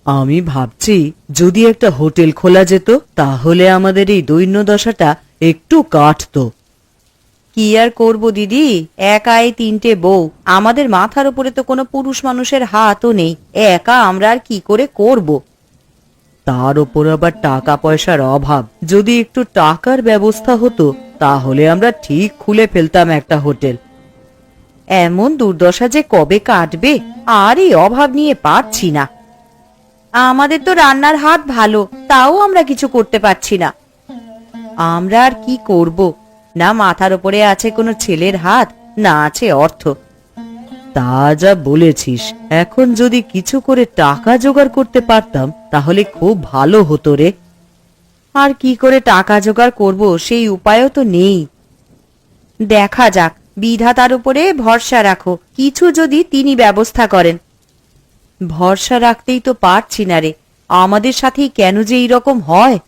আমি ভাবছি যদি একটা হোটেল খোলা যেত তাহলে আমাদের এই দৈন্যদশাটা একটু কাটতো। কি আর করব দিদি, একাই তিনটে বউ, আমাদের মাথার উপরে তো কোনো পুরুষ মানুষের হাতও নেই, একা আমরা আর কি করে করব। তার উপর আবার টাকা পয়সার অভাব, যদি একটু টাকার ব্যবস্থা হতো তাহলে আমরা ঠিক খুলে ফেলতাম একটা হোটেল। এমন দুর্দশা যে কবে কাটবে, আর এই অভাব নিয়ে পারছি না। আমাদের তো রান্নার হাত ভালো, তাও আমরা কিছু করতে পারছি না। আমরা আর কি করব, না মাথার উপরে আছে কোনো ছেলের হাত, না আছে অর্থ। তা যা বলেছিস, এখন যদি কিছু করে টাকা জোগাড় করতে পারতাম তাহলে খুব ভালো হতো রে। আর কি করে টাকা জোগাড় করব সেই উপায়ও তো নেই। দেখা যাক, বিধাতার উপরে ভরসা রাখো, কিছু যদি তিনি ব্যবস্থা করেন। ভরসা রাখতেই তো পারছি না রে, আমাদের সাথেই কেন যে এইরকম হয়।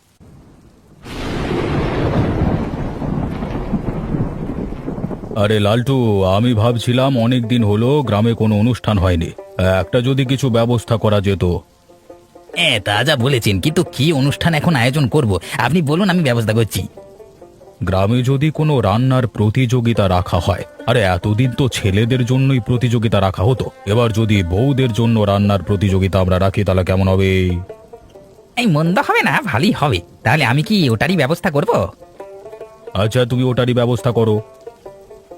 আরে লালটু, আমি ভাবছিলাম অনেক দিন হলো গ্রামে কোনো অনুষ্ঠান হয়নি, একটা যদি কিছু ব্যবস্থা করা যেত। তা যা বলেছেন, কিন্তু কি অনুষ্ঠান এখন আয়োজন করব আপনি বলুন, আমি ব্যবস্থা করছি। গ্রামে যদি কোনো রান্নার প্রতিযোগিতা রাখা হয়, আরে এতদিন তো ছেলেদের জন্যই প্রতিযোগিতা রাখা হতো, এবার যদি বউদের জন্য রান্নার প্রতিযোগিতা আমরা রাখি তাহলে কেমন হবে? এই মন্দ হবে না, ভালোই হবে। তাহলে আমি কি ওটারই ব্যবস্থা করব? আচ্ছা, তুমি ওটারই ব্যবস্থা করো।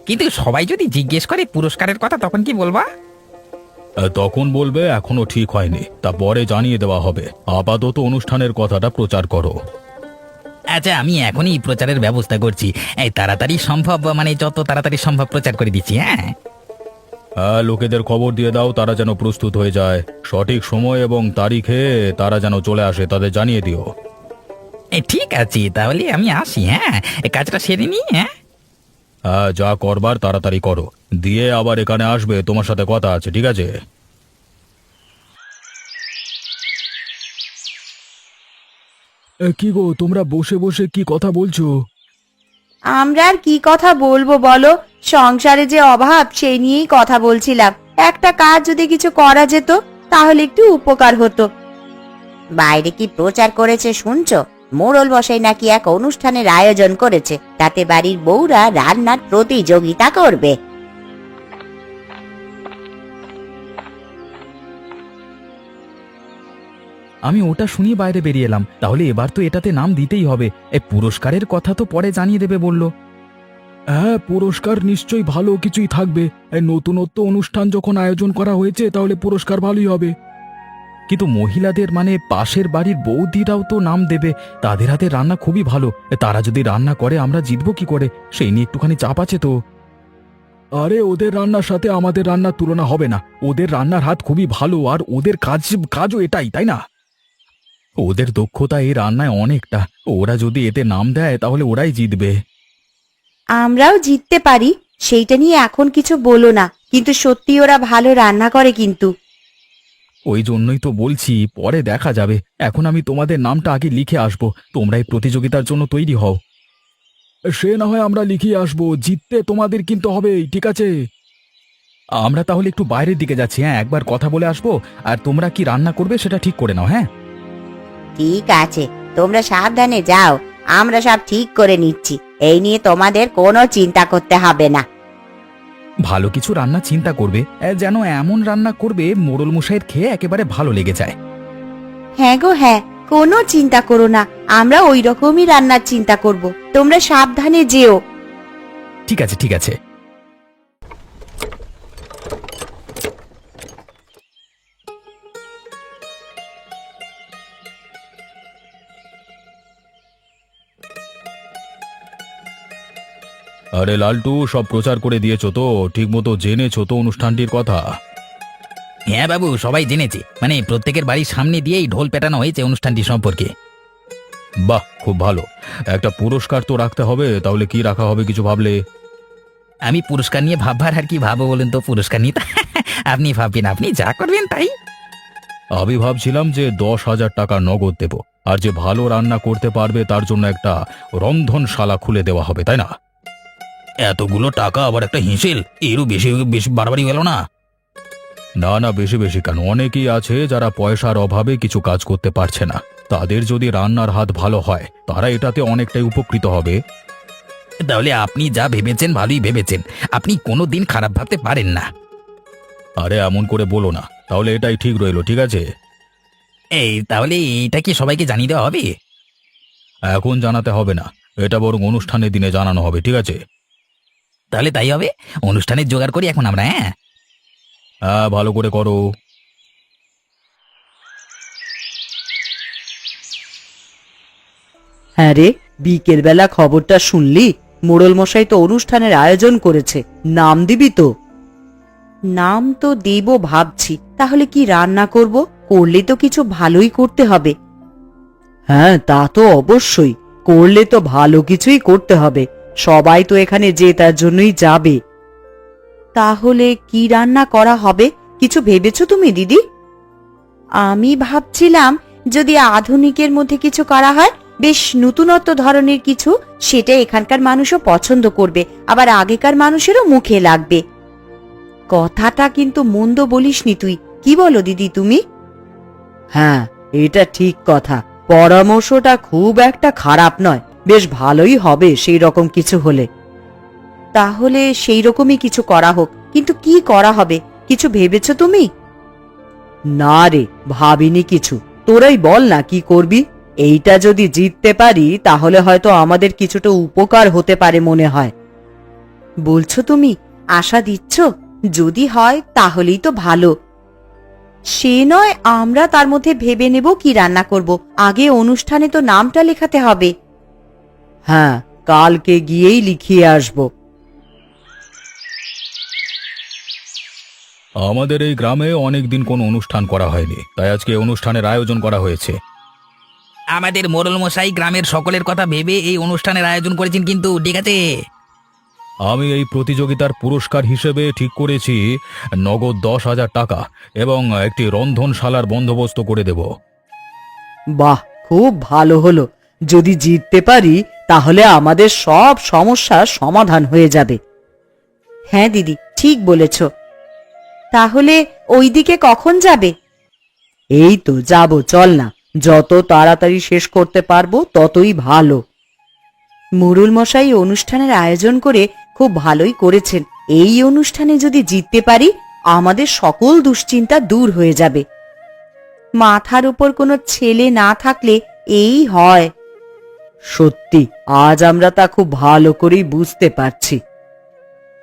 কিন্তু সবাই যদি জিজ্ঞেস করে পুরস্কারের কথা, তখন কি বলবা? তখন বলবে এখনো ঠিক হয়নি, তা পরে জানিয়ে দেওয়া হবে। আপাতত অনুষ্ঠানের কথাটা প্রচার করো। আচ্ছা, আমি এখনই প্রচারের ব্যবস্থা করছি। এই তাড়াতাড়ি সম্ভব, মানে যত তাড়াতাড়ি সম্ভব প্রচার করে দিচ্ছি। হ্যাঁ হ্যাঁ, লোকেদের খবর দিয়ে দাও, তারা যেন প্রস্তুত হয়ে যায়। সঠিক সময় এবং তারিখে তারা যেন চলে আসে, তাদের জানিয়ে দিও। ঠিক আছে, তাহলে আমি আসি। হ্যাঁ, এই কাজটা সেরে নি। হ্যাঁ হ্যাঁ, যা করবার তাড়াতাড়ি করো, দিয়ে আবার এখানে আসবে, তোমার সাথে কথা আছে, ঠিক আছে? কি গো, তোমরা বসে বসে কি কথা বলছো? আমরা আর কি কথা বলবো বলো, সংসারে যে অভাব সেই নিয়েই কথা বলছিলাম। একটা কাজ যদি কিছু করা যেত তাহলে একটু উপকার হতো। বাইরে কি প্রচার করেছে শুনছো? মোড়ল বসাই নাকি এক অনুষ্ঠানের আয়োজন করেছে, তাতে বাড়ির বউরা রান্নার প্রতিযোগিতা করবে। আমি ওটা শুনিয়ে বাইরে বেরিয়ে এলাম। তাহলে এবার তো এটাতে নাম দিতেই হবে। এই পুরস্কারের কথা তো পরে জানিয়ে দেবে বলল। হ্যাঁ, পুরস্কার নিশ্চয়ই ভালো কিছুই থাকবে। এই নতুনত্ব অনুষ্ঠান যখন আয়োজন করা হয়েছে তাহলে পুরস্কার ভালোই হবে। কিন্তু মহিলাদের, মানে পাশের বাড়ির বৌদিরাও তো নাম দেবে, তাদের হাতে রান্না খুবই ভালো। তারা যদি রান্না করে আমরা জিতবো কি করে, সেই নিয়ে একটুখানি চাপ আছে তো। আরে, ওদের রান্নার সাথে আমাদের রান্নার তুলনা হবে না। ওদের রান্নার হাত খুবই ভালো, আর ওদের কাজও এটাই, তাই না? ওদের দক্ষতা এই রান্নায় অনেকটা, ওরা যদি এতে নাম দেয় তাহলে ওরাই জিতবে। আমরাও জিততে পারি, সেইটা নিয়ে এখন কিছু বলো না, কিন্তু সত্যি ওরা ভালো রান্না করে কিন্তু। ওই জন্যই তো বলছি, পরে দেখা যাবে। এখন আমি তোমাদের নামটা আগে লিখে আসবো, তোমরা এই প্রতিযোগিতার জন্য তৈরি হও। সে না হয় আমরা লিখিয়ে আসবো, জিততে তোমাদের কিন্তু হবেই, ঠিক আছে? আমরা তাহলে একটু বাইরের দিকে যাচ্ছি। হ্যাঁ, একবার কথা বলে আসবো, আর তোমরা কি রান্না করবে সেটা ঠিক করে নাও। হ্যাঁ ঠিক আছে, তোমরা সাবধানে যাও, আমরা সব ঠিক করে নিচ্ছি, এই নিয়ে তোমাদের কোনো চিন্তা করতে হবে না। ভালো কিছু রান্না চিন্তা করবে, যেন এমন রান্না করবে মোড়ল মশাইয়ের খেয়ে একেবারে ভালো লেগে যায়। হ্যাঁ গো হ্যাঁ, কোনো চিন্তা করো না, আমরা ওই রকমই রান্নার চিন্তা করব, তোমরা সাবধানে যেও। ঠিক আছে, ঠিক আছে। আরে লালটু, সব প্রচার করে দিয়েছো তো? ঠিক মতো জেনেছো তো অনুষ্ঠানটির কথা? হ্যাঁ বাবু, সবাই জেনেছে, মানে প্রত্যেকের বাড়ির সামনে দিয়েই ঢোল পেটানো হয়েছে অনুষ্ঠানটি সম্পর্কে। বাহ, খুব ভালো। একটা পুরস্কার তো রাখতে হবে, তাহলে কি রাখা হবে কিছু ভাবলে? আমি পুরস্কার নিয়ে ভাববার আর কি ভাবো বলেন তো, পুরস্কার নিয়ে তো আপনি ভাববেন, আপনি যা করবেন তাই। আমি ভাবছিলাম যে 10,000 টাকা নগদ দেব, আর যে ভালো রান্না করতে পারবে তার জন্য একটা রন্ধনশালা খুলে দেওয়া হবে, তাই না? এতগুলো টাকা আবার একটা হিঁসেল, এরও বেশি বেশি বাড়াবাড়ি গেল না? না না, বেশি বেশি কেন? অনেকেই আছে যারা পয়সার অভাবে কিছু কাজ করতে পারছে না। তাদের যদি রান্নার হাত ভালো হয় তারা এটাতে অনেকটাই উপকৃত হবে। তাহলে আপনি যা ভেবেছেন ভালোই ভেবেছেন, আপনি কোনো দিন খারাপ ভাবতে পারেন না। আরে এমন করে বলো না, তাহলে এটাই ঠিক রইলো, ঠিক আছে? তাহলে এইটা কি সবাইকে জানিয়ে দেওয়া হবে? এখন জানাতে হবে না, এটা বরং অনুষ্ঠানের দিনে জানানো হবে, ঠিক আছে? তাহলে তাই হবে, অনুষ্ঠানের জোগাড় করি এখন আমরা। হ্যাঁ, হ্যাঁ, ভালো করে করো। হ্যাঁ রে, বিকেল বেলা খবরটা শুনলি? মোড়ল মশাই তো অনুষ্ঠানের আয়োজন করেছে, নাম দিবি তো? নাম তো দেব ভাবছি, তাহলে কি রান্না করব? করলে তো কিছু ভালোই করতে হবে। হ্যাঁ, তা তো অবশ্যই, করলে তো ভালো কিছুই করতে হবে। সবাই তো এখানে যে তার জন্যই যাবে। তাহলে কি রান্না করা হবে, কিছু ভেবেছো তুমি দিদি? আমি ভাবছিলাম যদি আধুনিকের মধ্যে কিছু করা হয়, বেশ নতুনত্ব ধরনের কিছু, সেটা এখানকার মানুষও পছন্দ করবে, আবার আগেকার মানুষেরও মুখে লাগবে। কথাটা কিন্তু মন্দ বলিসনি তুই, কি বলো দিদি তুমি? হ্যাঁ, এটা ঠিক কথা, পরামর্শটা খুব একটা খারাপ নয়, বেশ ভালোই হবে সেই রকম কিছু হলে। তাহলে সেই রকমই কিছু করা হোক, কিন্তু কি করা হবে, কিছু ভেবেছো তুমি? না রে, ভাবিনি কিছু, তোরাই বল না কি করবি। এইটা যদি জিততে পারি তাহলে হয়তো আমাদের কিছুটা উপকার হতে পারে মনে হয়। বলছো তুমি, আশা দিচ্ছ? যদি হয় তাহলেই তো ভালো। সে নয়, আমরা তার মধ্যে ভেবে নেব কি রান্না করব, আগে অনুষ্ঠানে তো নামটা লেখাতে হবে। হ্যাঁ, কালকে গিয়েই লিখিয়ে আসব। আমাদের এই গ্রামে অনেকদিন কোনো অনুষ্ঠান করা হয়নি, তাই আজকে অনুষ্ঠানের আয়োজন করা হয়েছে। আমাদের মোড়ল মশাই গ্রামের সকলের কথা ভেবে এই অনুষ্ঠানের আয়োজন করেছেন, কিন্তু ঠিক আছে। আমি এই প্রতিযোগিতার পুরস্কার হিসেবে ঠিক করেছি নগদ 10,000 টাকা এবং একটি রন্ধনশালার বন্দোবস্ত করে দেব। বাহ, খুব ভালো হলো। যদি জিততে পারি তাহলে আমাদের সব সমস্যার সমাধান হয়ে যাবে। হ্যাঁ দিদি, ঠিক বলেছ। তাহলে ওইদিকে কখন যাবে? এই তো যাব, চল না, যত তাড়াতাড়ি শেষ করতে পারবো ততই ভালো। মোড়ল মশাই অনুষ্ঠানের আয়োজন করে খুব ভালোই করেছেন। এই অনুষ্ঠানে যদি জিততে পারি আমাদের সকল দুশ্চিন্তা দূর হয়ে যাবে। মাথার উপর কোনো ছেলে না থাকলে এই হয়। সত্যি, আজ আমরা তা খুব ভালো করেই বুঝতে পারছি।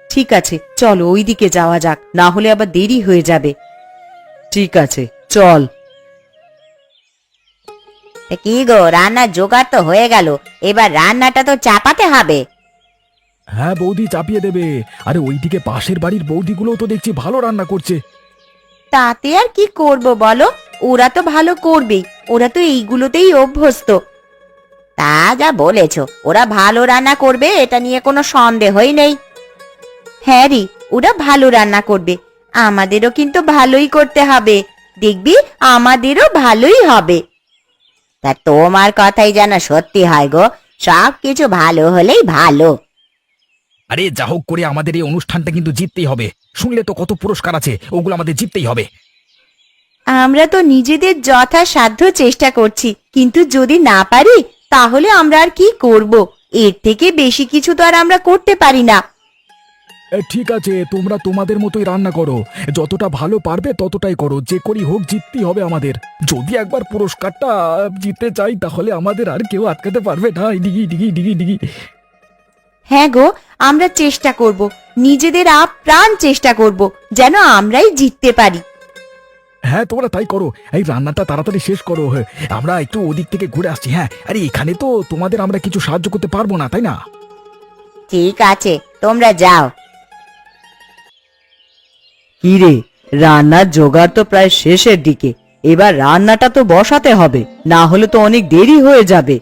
ঠিক আছে, চলো ওইদিকে যাওয়া যাক, না হলে আবার দেরি হয়ে যাবে। ঠিক আছে, চল। কি গো, রান্নার জোগাড় তো হয়ে গেল, এবার রান্নাটা তো চাপাতে হবে। হ্যাঁ বৌদি চাপিয়ে দেবে। আরে ওইদিকে পাশের বাড়ির বৌদিগুলো তো দেখছি ভালো রান্না করছে। তাতে আর কি করব বলো, ওরা তো ভালো করবেই, ওরা তো এইগুলোতেই অভ্যস্ত। তা যা বলেছো, ওরা ভালো রান্না করবে এটা নিয়ে কোনো সন্দেহই নেই। হ্যাঁ রে, ওরা ভালো রান্না করবে, আমাদেরও কিন্তু ভালোই করতে হবে, দেখবি আমাদেরও ভালোই হবে। তা তোমার কথাই যেন সত্যি হয় গো, সব কিছু ভালো হলেই ভালো। আরে যা হোক করে আমাদের এই অনুষ্ঠানটা কিন্তু জিততেই হবে। শুনলে তো কত পুরস্কার আছে, ওগুলো আমাদের জিততেই হবে। আমরা তো নিজেদের যথাসাধ্য চেষ্টা করছি, কিন্তু যদি না পারি তাহলে আমরা আর কি করব? এর থেকে বেশি কিছু তো আর আমরা করতে পারি না। ঠিক আছে, তোমরা তোমাদের মতোই রান্না করো, যতটা ভালো পারবে ততটাই করো, যে করি হোক জিততেই হবে আমাদের। যদি একবার পুরস্কারটা জিততে চাই তাহলে আমাদের আর কেউ আটকাতে পারবে না। ডিগি ডিগি ডিগি ডিগি। হ্যাঁ গো, আমরা চেষ্টা করব, নিজেদের আপ্রাণ চেষ্টা করব যেন আমরাই জিততে পারি। হ্যাঁ তোমরা তাই করো, এই রান্নাটা তাড়াতাড়ি শেষ করো। হ্যাঁ, আমরা একটু ওদিক থেকে ঘুরে আসছি। হ্যাঁ, আরে এখানে তো তোমাদের আমরা কিছু সাহায্য করতে পারবো না, তাই না? ঠিক আছে, তোমরা যাও। কি রে, রান্নার জোগাড় তো প্রায় শেষের দিকে, এবার রান্নাটা তো বসাতে হবে, না হলে তো অনেক দেরি হয়ে যাবে।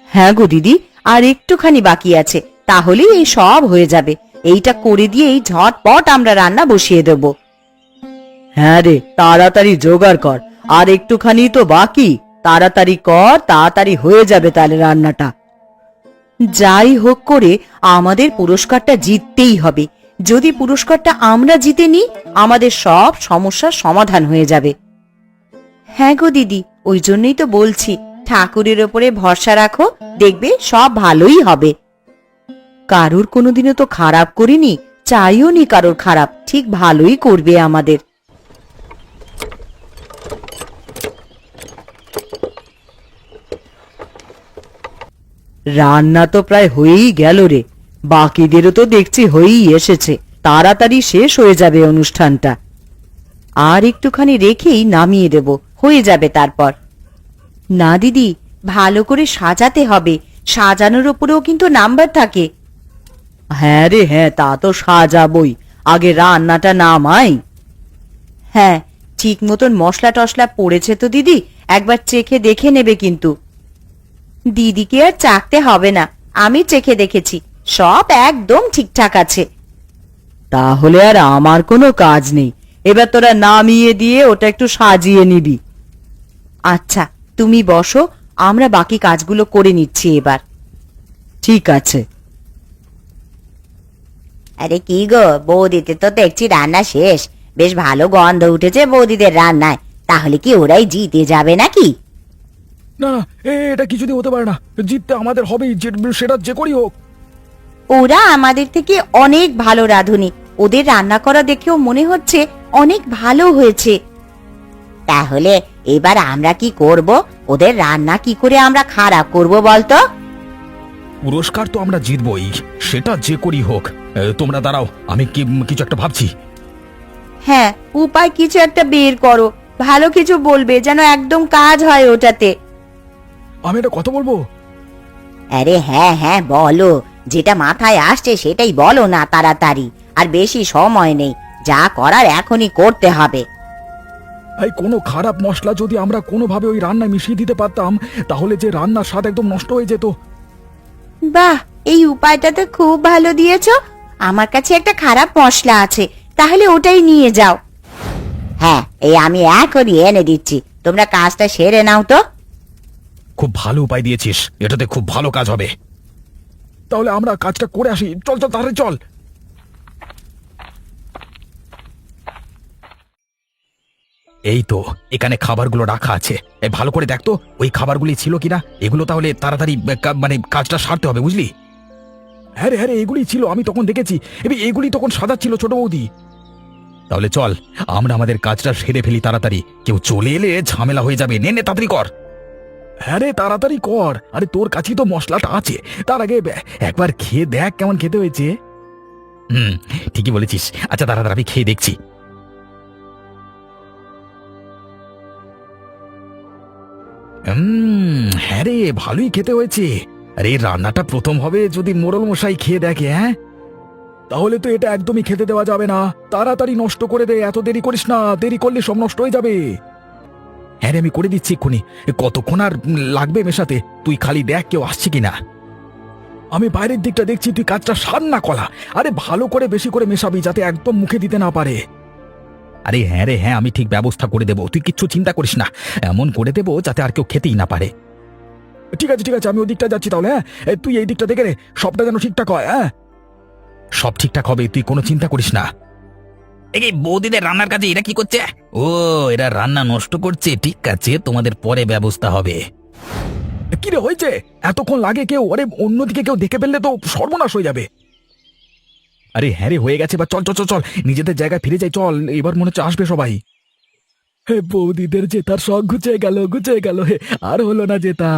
হ্যাঁ গো দিদি, আর একটুখানি বাকি আছে, তাহলেই এই সব হয়ে যাবে। এইটা করে দিয়েই ঝটপট আমরা রান্না বসিয়ে দেব। হ্যাঁ রে, তাড়াতাড়ি জোগাড় কর, আর একটুখানি তো বাকি, তাড়াতাড়ি কর, তাড়াতাড়ি হয়ে যাবে তাহলে রান্নাটা। যাই হোক করে আমাদের পুরস্কারটা জিততেই হবে, যদি পুরস্কারটা আমরা জিতে নিই আমাদের সব সমস্যার সমাধান হয়ে যাবে। হ্যাঁ গো দিদি, ওই জন্যই তো বলছি ঠাকুরের ওপরে ভরসা রাখো, দেখবে সব ভালোই হবে। কারুর কোনোদিনও তো খারাপ করিনি, চাইও নি কারোর খারাপ, ঠিক ভালোই করবে আমাদের। রান্না তো প্রায় হয়েই গেল রে, বাকিদেরও তো দেখছি হয়েই এসেছে, তাড়াতাড়ি শেষ হয়ে যাবে অনুষ্ঠানটা। আর একটুখানি রেখেই নামিয়ে দেব, হয়ে যাবে তারপর। না দিদি, ভালো করে সাজাতে হবে, সাজানোর উপরেও কিন্তু নাম্বার থাকে। হ্যাঁ রে হ্যাঁ, তা তো সাজাবই, আগে রান্নাটা নামাই। হ্যাঁ, ঠিক মতন মশলা টশলা পড়েছে তো দিদি, একবার চেখে দেখে নেবে কিন্তু। দিদিকে আর চাকতে হবে না, আমি চেখে দেখেছি, সব একদম ঠিকঠাক আছে। তাহলে আর আমার কোনো কাজ নেই, এবার তোরা নামিয়ে দিয়ে ওটা একটু সাজিয়ে নিবি। আচ্ছা তুমি বসো, আমরা বাকি কাজগুলো করে নিচ্ছি এবার। ঠিক আছে। আরে কি গো, বৌদিতে তো দেখছি রান্না শেষ, বেশ ভালো গন্ধ উঠেছে বৌদিদের রান্নায়। তাহলে কি ওরাই জিতে যাবে নাকি? না না, এটা কিছুতেই হতে পারে না, জিততে আমাদের হবেই, সেটা যে করি হোক। ওরা আমাদের থেকে অনেক ভালো রাঁধুনি, ওদের রান্না করা দেখেও মনে হচ্ছে অনেক ভালো হয়েছে। তাহলে এবার আমরা কি করব? ওদের রান্না কি করে আমরা খারাপ করব বলতো? পুরস্কার তো আমরা জিতবই, সেটা যে করি হোক। তোমরা দাঁড়াও, আমি কিছু একটা ভাবছি। হ্যাঁ, উপায় কিছু একটা বের করো, ভালো কিছু বলবে যেন একদম কাজ হয় ওটাতে। আমি একটা কথা বলবো। আরে হ্যাঁ হ্যাঁ বলো, যেটা মাথায় আসছে সেটাই বলো না তাড়াতাড়ি, আর বেশি সময় নেই, যা করার এখনই করতে হবে। এই কোনো খারাপ মশলা যদি আমরা কোনোভাবে ওই রান্নায় মিশিয়ে দিতে পারতাম, তাহলে যে রান্নার স্বাদ একদম নষ্ট হয়ে যেত। বাহ, এই উপায়টা তো খুব ভালো দিয়েছো। আমার কাছে একটা খারাপ মশলা আছে, তাহলে ওটাই নিয়ে যাও। হ্যাঁ, এই আমি এখনই এনে দিচ্ছি, তোমরা কাজটা সেরে নাও তো। খুব ভালো উপায় দিয়েছিস, এটাতে খুব ভালো কাজ হবে। তাহলে আমরা কাজটা করে আসি, চল চল তাহলে চল। এই তো, এখানে খাবারগুলো রাখা আছে, ভালো করে দেখ তো ওই খাবারগুলি ছিল কিনা। এগুলো তাহলে তাড়াতাড়ি মানে কাজটা সারতে হবে, বুঝলি? হ্যাঁ রে হ্যাঁ রে, এগুলি ছিল, আমি তখন দেখেছি, এগুলি তখন সাদা ছিল ছোট বৌদি। তাহলে চল আমরা আমাদের কাজটা সেরে ফেলি তাড়াতাড়ি, কেউ চলে এলে ঝামেলা হয়ে যাবে। নে নে তাড়াতাড়ি কর। হ্যাঁ রে, তাড়াতাড়ি কর, আরে তোর কাছেই তো মশলাটা আছে, তার আগে একবার খেয়ে দেখ কেমন খেতে হয়েছে। ঠিকই বলেছিস। আচ্ছা তাড়াতাড়ি আমি খেয়ে দেখছি। হ্যাঁ রে, ভালোই খেতে হয়েছে। আরে রান্নাটা প্রথম হবে যদি মোড়ল মশাই খেয়ে দেখে। হ্যাঁ, তাহলে তো এটা একদমই খেতে দেওয়া যাবে না, তাড়াতাড়ি নষ্ট করে দে, এত দেরি করিস না, দেরি করলে সব নষ্ট হয়ে যাবে। হ্যাঁ রে, আমি করে দিচ্ছি এক্ষুনি। কতক্ষণ আর লাগবে মেশাতে? তুই খালি দেখ কেউ আসছে কিনা। আমি বাইরের দিকটা দেখছি, তুই কাজটা সার না কলা। আরে ভালো করে বেশি করে মেশাবি, যাতে একদম মুখে দিতে না পারে। আরে হ্যাঁ রে হ্যাঁ, আমি ঠিক ব্যবস্থা করে দেবো, তুই কিচ্ছু চিন্তা করিস না। এমন করে দেবো যাতে আর কেউ খেতেই না পারে। ঠিক আছে ঠিক আছে, আমি ওই দিকটা যাচ্ছি তাহলে। হ্যাঁ, তুই এই দিকটা দেখে রে, সবটা যেন ঠিকঠাক হয়। হ্যাঁ, সব ঠিকঠাক হবে, তুই কোনো চিন্তা করিস না। এই বৌদিদের রান্নার কাজে এরা কি করছে? ও, এরা রান্না নষ্ট করছে, ঠিক আছে, তোমাদের পরে ব্যবস্থা হবে। কি রে হয়েছে? এতক্ষণ লাগে কেউ? আরে অন্যদিকে কেউ দেখে ফেললে তো সর্বনাশ হয়ে যাবে। আরে হ্যাঁ রে, হয়ে গেছে, বা চল চল চল চল, নিজেদের জায়গায় ফিরে যাই, চল, এবার মনে হচ্ছে আসবে সবাই। হে, বৌদিদের জেতার শখ ঘুচে গেল, হে, আর হলো না জেতা।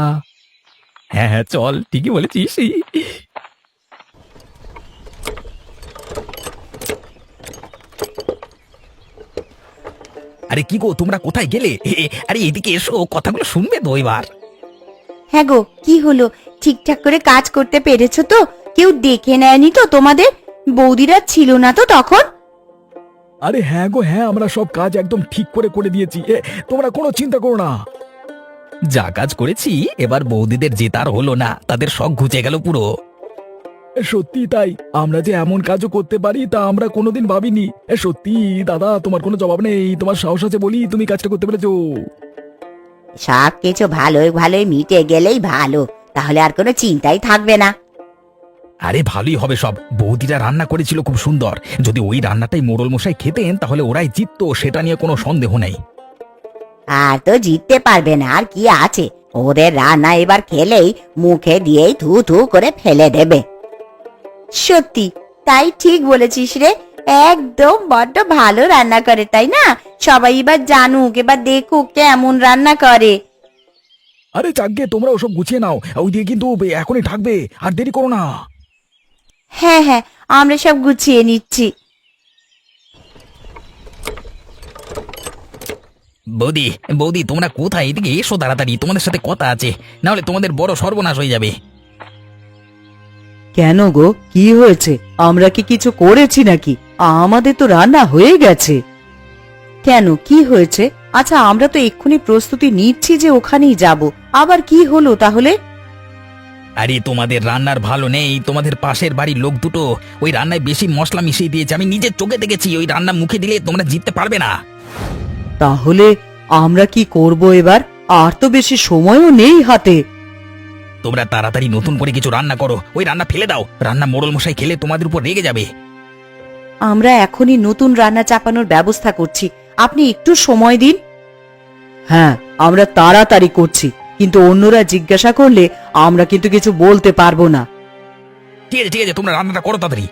হ্যাঁ হ্যাঁ চল, ঠিকই বলেছিস। আরে কি গো, তোমরা কোথায় গেলে? আরে এদিকে এসো, কথাগুলো শুনবে তো এবার। হ্যাঁ গো, কি হলো? ঠিকঠাক করে কাজ করতে পেরেছো তো? কেউ দেখে নেয়নি তো তোমাদের? বৌদিরা ছিল না তো তখন? আরে হ্যাঁ গো হ্যাঁ, আমরা সব কাজ একদম ঠিক করে করে দিয়েছি, তোমরা কোনো চিন্তা করো না। যা কাজ করেছি, এবার বৌদিদের জেতার হলো না, তাদের শখ ঘুচে গেল পুরো। সত্যি তাই, আমরা যে এমন কাজও করতে পারি তা আমরা কোনোদিন ভাবিনি। সত্যি দাদা, তোমার কোনো জবাব নেই, তোমার সাহস আছে বলি তুমি কাজটা করতে পেরেছো। সব কিছু ভালোই ভালোই মিটে গেলেই ভালো, তাহলে আর কোনো চিন্তাই থাকবে না। আরে ভালোই হবে সব, বৌদিরা রান্না করেছিল খুব সুন্দর। যদি ওই রান্নাটাই মোড়ল মশাই খেতেন তাহলে ওরাই জিততো, সেটা নিয়ে কোনো সন্দেহ নেই। আর তো জিততে পারবে না, আর কি আছে, ওদের রান্না এবার খেলেই মুখে দিয়েই থু থু করে ফেলে দেবে। সত্যি তাই, ঠিক বলেছিস রে, একদম বড্ড ভালো রান্না করে, তাই না? সবাই এবার জানুক, এবার দেখুক কেমন রান্না করে। আরে যাকগে, তোমরা ওসব গুছিয়ে নাও, ওই দিয়ে কিন্তু এখনই থাকবে, আর দেরি করো না। হ্যাঁ হ্যাঁ, আমরা সব গুছিয়ে নিচ্ছি। বৌদি বৌদি, তোমরা কোথায়? এদিকে এসো তাড়াতাড়ি, তোমাদের সাথে কথা আছে, না হলে তোমাদের বড় সর্বনাশ হয়ে যাবে। কেন গো, কি হয়েছে? আমরা কি কিছু করেছি নাকি? আমাদের তো রান্না হয়ে গেছে। কেন, কি হয়েছে? আচ্ছা, আমরা তো এক্ষুনি প্রস্তুতি নিচ্ছি যে ওখানেই যাব, আবার কি হলো তাহলে? আরে তোমাদের রান্নার ভালো নেই, তোমাদের পাশের বাড়ির লোক দুটো ওই রান্নায় বেশি মশলা মিশিয়ে দিয়েছে। আমি নিজের চোখে দেখেছি, ওই রান্না মুখে দিলে তোমরা জিততে পারবে না। তাহলে আমরা কি করব এবার? আর তো বেশি সময়ও নেই হাতে। তোমরা তাড়াতাড়ি নতুন করে কিছু রান্না করো, ওই রান্না ফেলে দাও। রান্না মোড়ল মশাই খেলে তোমাদের উপর রেগে যাবে। আমরা এখনই নতুন রান্না চাপানোর ব্যবস্থা করছি, আপনি একটু সময় দিন। হ্যাঁ, আমরা তাড়াতাড়ি করছি, কিন্তু অন্যরা জিজ্ঞাসা করলে আমরা কিন্তু কিছু বলতে পারবো না। ঠিক আছে ঠিক আছে, তোমরা রান্নাটা করো তাড়াতাড়ি।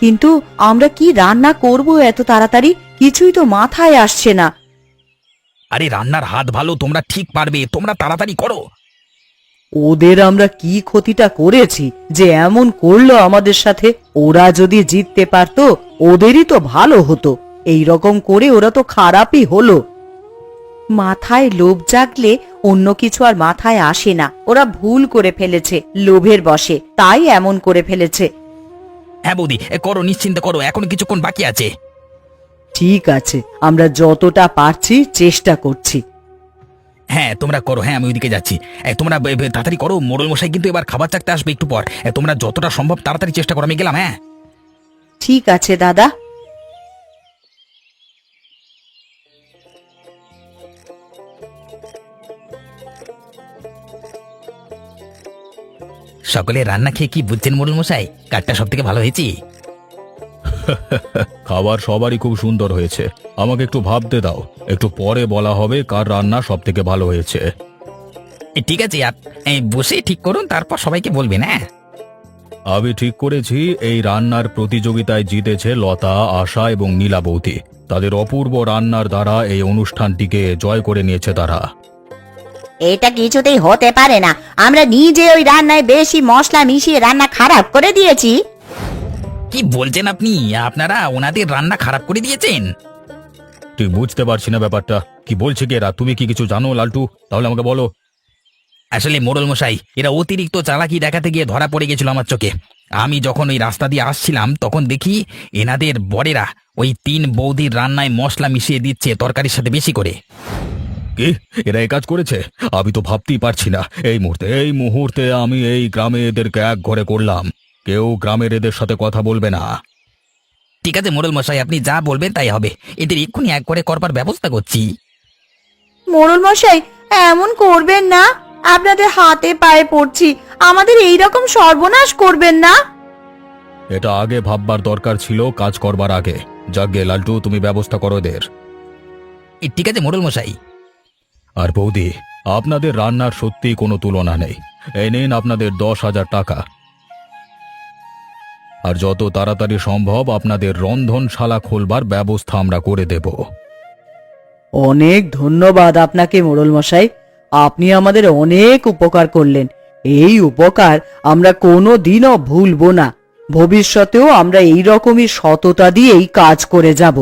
কিন্তু আমরা কি রান্না করব এত তাড়াতাড়ি? কিছুই তো মাথায় আসছে না। আরে রান্নার হাত ভালো, তোমরা ঠিক পারবে, তোমরা তাড়াতাড়ি করো। ওদের আমরা কি ক্ষতিটা করেছি যে এমন করলো আমাদের সাথে? ওরা যদি জিততে পারতো ওদেরই তো ভালো হতো, এই রকম করে ওরা তো খারাপই হলো। মাথায় লোভ জাগলে অন্য কিছু আর মাথায় আসে না। ওরা ভুল করে ফেলেছে, লোভের বশে, তাই এমন করে ফেলেছে। হ্যাঁ বৌদি, করো, নিশ্চিন্তে করো, এখন কিছুক্ষণ বাকি আছে। ঠিক আছে, আমরা যতটা পারছি চেষ্টা করছি। হ্যাঁ তোমরা করো, হ্যাঁ আমি ওইদিকে যাচ্ছি। তোমরা তাড়াতাড়ি করো, মোড়ল মশাই কিন্তু এবার খাবার চাকতে আসবে একটু পর। তোমরা যতটা সম্ভব তাড়াতাড়ি চেষ্টা করো, আমি গেলাম। হ্যাঁ ঠিক আছে দাদা। সকলে রান্না খেয়ে কি বুঝছেন মোড়ল মশাই? কাঠটা সব থেকে ভালো হয়েছে। খাবার সবারই খুব সুন্দর হয়েছে। আমাকে একটু ভাবতে দাও, একটু পরে বলা হবে কার রান্না সব থেকে ভালো হয়েছে। ঠিক আছে, বসে ঠিক করুন, তারপর সবাইকে বলবেন। হ্যাঁ আমি ঠিক করেছি, এই রান্নার প্রতিযোগিতায় জিতেছে লতা, আশা এবং নীলা বৌদি। তাদের অপূর্ব রান্নার দ্বারা এই অনুষ্ঠানটিকে জয় করে নিয়েছে তারা। এটা কিছুতেই হতে পারে না, আমরা নিজে ওই রান্নায় বেশি মশলা মিশিয়ে রান্না খারাপ করে দিয়েছি। কি বলছেন আপনি? আপনারা ওনাদের রান্না খারাপ করে দিয়েছেন? ঠিক বুঝতে পারছি না ব্যাপারটা, কি বলছে কি এরা? তুমি কি কিছু জানো লালটু? তাহলে আমাকে বলো। আসলে মোড়ল মশাই, এরা অতিরিক্ত চালাকি দেখাতে গিয়ে ধরা পড়ে গেছিল আমার চোখে। আমি যখন ওই রাস্তা দিয়ে আসছিলাম তখন দেখি এনাদের বরেরা ওই 3 বৌদির রান্নায় মশলা মিশিয়ে দিচ্ছে তরকারির সাথে বেশি করে। কি, এরা এই কাজ করেছে? আমি তো ভাবতেই পারছি না। এই মুহূর্তে আমি এই গ্রামে এদেরকে এক ঘরে করলাম। কেউ গ্রামের এদের সাথে কথা বলবে না। ঠিক আছে মোড়ল মশাই, আপনি যা বলবেন তাই হবে। এদের এক্ষুনি এক করে করবার ব্যবস্থা করছি। মোড়ল মশাই, এমন করবেন না, আপনাদের হাতে পায়ে পড়ছি, আমাদের এই রকম সর্বনাশ করবেন না। এটা আগে ভাববার দরকার ছিল, কাজ করবার আগে। যাগে লালটু, তুমি ব্যবস্থা করো এদের। ঠিক আছে মোড়ল মশাই। আর বৌদি, আপনাদের রান্নার সত্যি কোনো তুলনা নেই। এই নিন আপনাদের 10,000 টাকা। আর যত তাড়াতাড়ি সম্ভব আপনাদের রন্ধনশালা খোলবার ব্যবস্থা আমরা করে দেব। অনেক ধন্যবাদ আপনাকে মোড়ল মশাই, আপনি আমাদের অনেক উপকার করলেন। এই উপকার আমরা কোনো দিনও ভুলবো না। ভবিষ্যতেও আমরা এই রকমই সততা দিয়েই কাজ করে যাব।